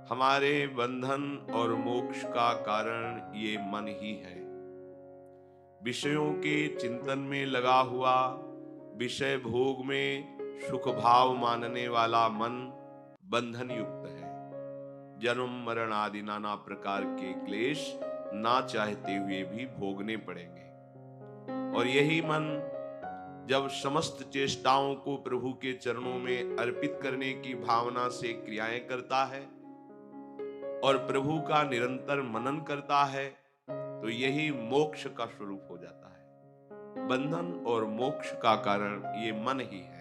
हमारे बंधन और मोक्ष का कारण ये मन ही है। विषयों के चिंतन में लगा हुआ, विषय भोग में सुख भाव मानने वाला मन बंधन युक्त है। जन्म मरण आदि नाना प्रकार के क्लेश ना चाहते हुए भी भोगने पड़ेंगे। और यही मन जब समस्त चेष्टाओं को प्रभु के चरणों में अर्पित करने की भावना से क्रियाएं करता है और प्रभु का निरंतर मनन करता है, तो यही मोक्ष का स्वरूप हो जाता है। बंधन और मोक्ष का कारण ये मन ही है।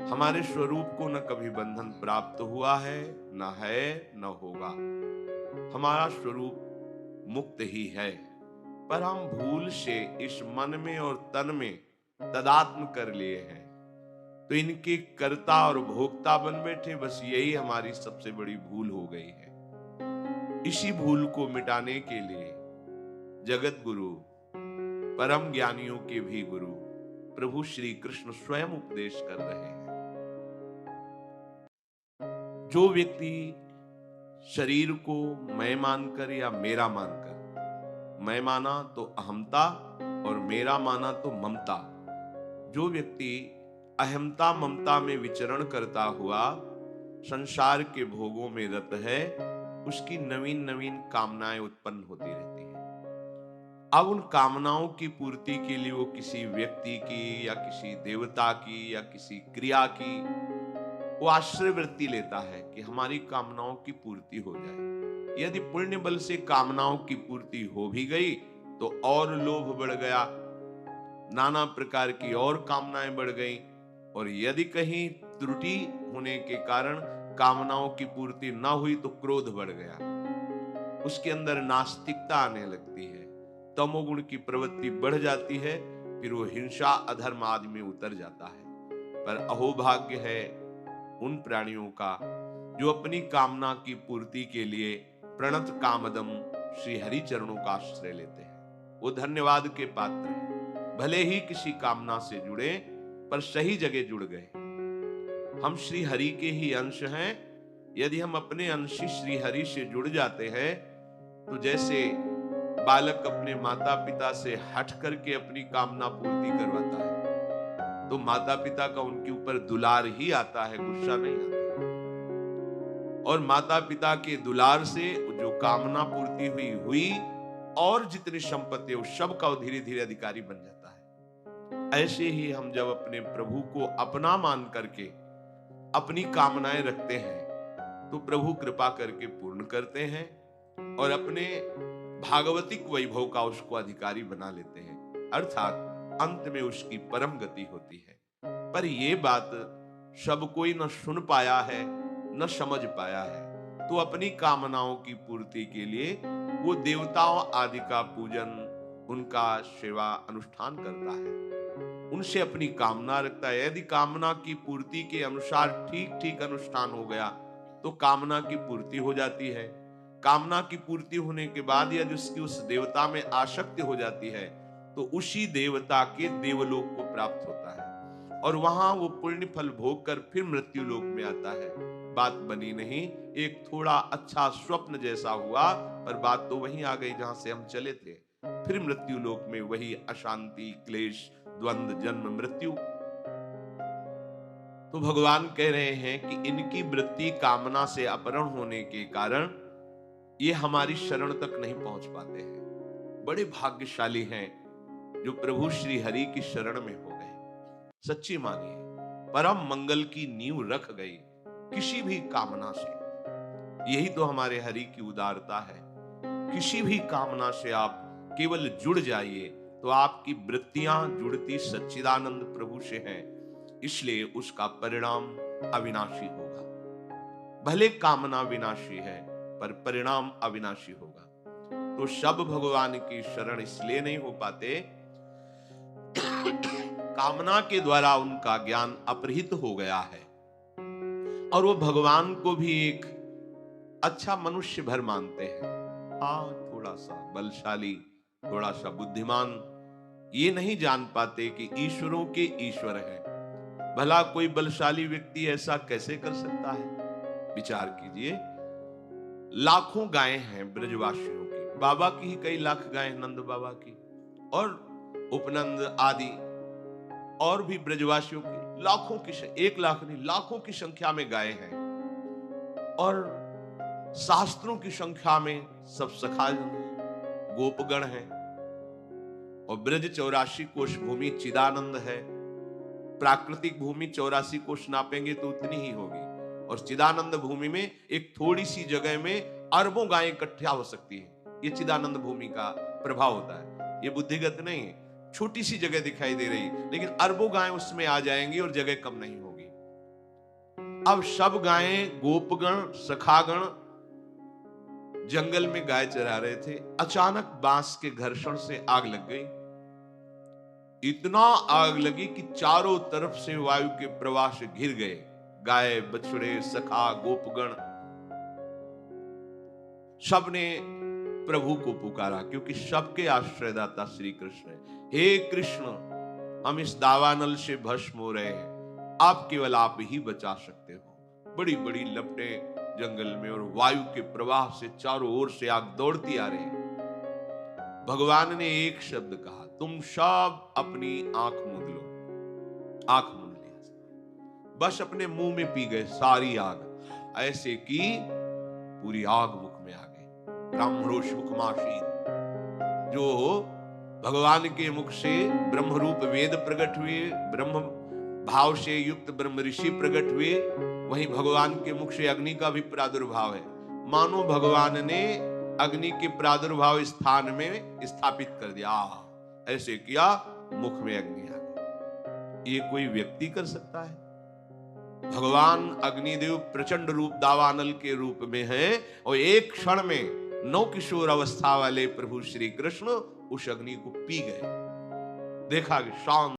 हमारे स्वरूप को न कभी बंधन प्राप्त हुआ है, न होगा। हमारा स्वरूप मुक्त ही है, पर हम भूल से इस मन में और तन में तदात्म कर लिए हैं, तो इनके कर्ता और भोक्ता बन बैठे। बस यही हमारी सबसे बड़ी भूल हो गई है। इसी भूल को मिटाने के लिए जगत गुरु, परम ज्ञानियों के भी गुरु प्रभु श्री कृष्ण स्वयं उपदेश कर रहे हैं। जो व्यक्ति शरीर को मैं मानकर या मेरा मानकर, मैं माना तो अहमता और मेरा माना तो ममता, जो व्यक्ति अहमता ममता में विचरण करता हुआ संसार के भोगों में रत है, उसकी नवीन नवीन कामनाएं उत्पन्न होती रहती हैं। अब उन कामनाओं की पूर्ति के लिए वो किसी व्यक्ति की या किसी देवता की या किसी क्रिया की वो आश्रय वृत्ति लेता है कि हमारी कामनाओं की पूर्ति हो जाए। यदि पुण्य बल से कामनाओं की पूर्ति हो भी गई तो और लोभ बढ़ गया, नाना प्रकार की और कामनाएं बढ़ गई, और यदि कहीं त्रुटि होने के कारण कामनाओं की पूर्ति ना हुई तो क्रोध बढ़ गया, उसके अंदर नास्तिकता आने लगती है, तमोगुण की प्रवृत्ति बढ़ जाती है, फिर वो हिंसा अधर्म आदि में उतर जाता है। पर अहोभाग्य है उन प्राणियों का जो अपनी कामना की पूर्ति के लिए प्रणत कामदम श्री हरि चरणों का आश्रय लेते हैं। वो धन्यवाद के पात्र हैं, भले ही किसी कामना से जुड़े पर सही जगह जुड़ गए। हम श्री हरि के ही अंश हैं। यदि हम अपने अंशी श्री हरि से जुड़ जाते हैं तो जैसे बालक अपने माता पिता से हट करके अपनी कामना पूर्ति करवाता है, तो माता पिता का उनके ऊपर दुलार ही आता है, गुस्सा नहीं आता। और माता पिता के दुलार से जो कामना पूर्ति हुई और जितनी संपत्ति है उस सब का धीरे धीरे अधिकारी बन जाता है। ऐसे ही हम जब अपने प्रभु को अपना मान करके अपनी कामनाएं रखते हैं तो प्रभु कृपा करके पूर्ण करते हैं और अपने भागवतिक वैभव का उसको अधिकारी बना लेते हैं, अर्थात अंत में उसकी परम गति होती है। पर यह बात सब कोई न सुन पाया है न समझ पाया है, तो अपनी कामनाओं की पूर्ति के लिए वो देवताओं आदि का पूजन, उनका सेवा अनुष्ठान करता है, उनसे अपनी कामना रखता है। यदि कामना की पूर्ति के अनुसार ठीक ठीक अनुष्ठान हो गया तो कामना की पूर्ति हो जाती है। कामना की पूर्ति होने के बाद यदि उसकी उस देवता में आसक्ति हो जाती है तो उसी देवता के देवलोक को प्राप्त होता है और वहां वो पुण्य फल भोग कर फिर मृत्यु लोक में आता है। बात बनी नहीं, एक थोड़ा अच्छा स्वप्न जैसा हुआ, पर बात तो वहीं आ गई जहां से हम चले थे। फिर मृत्यु लोक में वही अशांति, क्लेश, द्वंद्व, जन्म मृत्यु। तो भगवान कह रहे हैं कि इनकी वृत्ति कामना से अपहरण होने के कारण ये हमारी शरण तक नहीं पहुंच पाते हैं। बड़े भाग्यशाली हैं जो प्रभु श्री हरि की शरण में हो गए। सच्ची मानिए, परम मंगल की नींव रख गई किसी भी कामना से। यही तो हमारे हरि की उदारता है। किसी भी कामना से आप केवल जुड़ जाइए तो आपकी वृत्तियां जुड़ती सच्चिदानंद प्रभु से हैं, इसलिए उसका परिणाम अविनाशी होगा। भले कामना विनाशी है पर परिणाम अविनाशी होगा। तो सब भगवान की शरण इसलिए नहीं हो पाते, कामना के द्वारा उनका ज्ञान अपहृत हो गया है और वो भगवान को भी एक अच्छा मनुष्य भर मानते हैं। हाँ, थोड़ा सा बलशाली, थोड़ा सा बुद्धिमान, ये नहीं जान पाते कि ईश्वरों के ईश्वर हैं। भला कोई बलशाली व्यक्ति ऐसा कैसे कर सकता है? विचार कीजिए, लाखों गायें हैं ब्रजवासियों की, बाबा की ही कई लाख गायें, नंद बाबा की और उपनंद आदि और भी ब्रजवासियों की लाखों की, 1 लाख नहीं, लाखों की संख्या में गायें हैं। और शास्त्रों की संख्या में सब सखाजन हैं, गोपगण हैं। और ब्रज 84 कोश भूमि चिदानंद है। प्राकृतिक भूमि 84 कोश नापेंगे तो उतनी ही होगी, और चिदानंद भूमि में एक थोड़ी सी जगह में अरबों गायें इकट्ठा हो सकती है। ये चिदानंद भूमि का प्रभाव होता है, ये बुद्धिगत नहीं है। छोटी सी जगह दिखाई दे रही, लेकिन अरबों गायें उसमें आ जाएंगी और जगह कम नहीं होगी। अब सब गायें, गोपगण, सखागण जंगल में गाय चरा रहे थे। अचानक बांस के घर्षण से आग लग गई। इतना आग लगी कि चारों तरफ से वायु के प्रवाह से घिर गए गाय, बछड़े, सखा, गोपगण। सबने प्रभु को पुकारा, क्योंकि सबके आश्रयदाता श्री कृष्ण है। हे कृष्ण, हम इस दावानल से भस्म हो रहे हैं, आप केवल आप ही बचा सकते हो। बड़ी बड़ी लपटें जंगल में और वायु के प्रवाह से चारों ओर से आग दौड़ती आ रही है। भगवान ने एक शब्द कहा, तुम सब अपनी आंख मूंद लो। आंख मूंद लिया, बस अपने मुंह में पी गए सारी आग। ऐसे की पूरी आग मुख में आ गई। ब्रह्मरोष मुखमासीन, जो भगवान के मुख से ब्रह्म रूप वेद प्रकट हुए, ब्रह्म भाव से युक्त ब्रह्म ऋषि प्रकट हुए, वहीं भगवान के मुख से अग्नि का भी प्रादुर्भाव है। मानो भगवान ने अग्नि के प्रादुर्भाव स्थान में स्थापित कर दिया। ऐसे किया, मुख में अग्नि आ गई। ये कोई व्यक्ति कर सकता है? भगवान अग्निदेव प्रचंड रूप दावानल के रूप में है, और एक क्षण में नौ किशोर अवस्था वाले प्रभु श्री कृष्ण उस अग्नि को पी गए। देखा कि शांत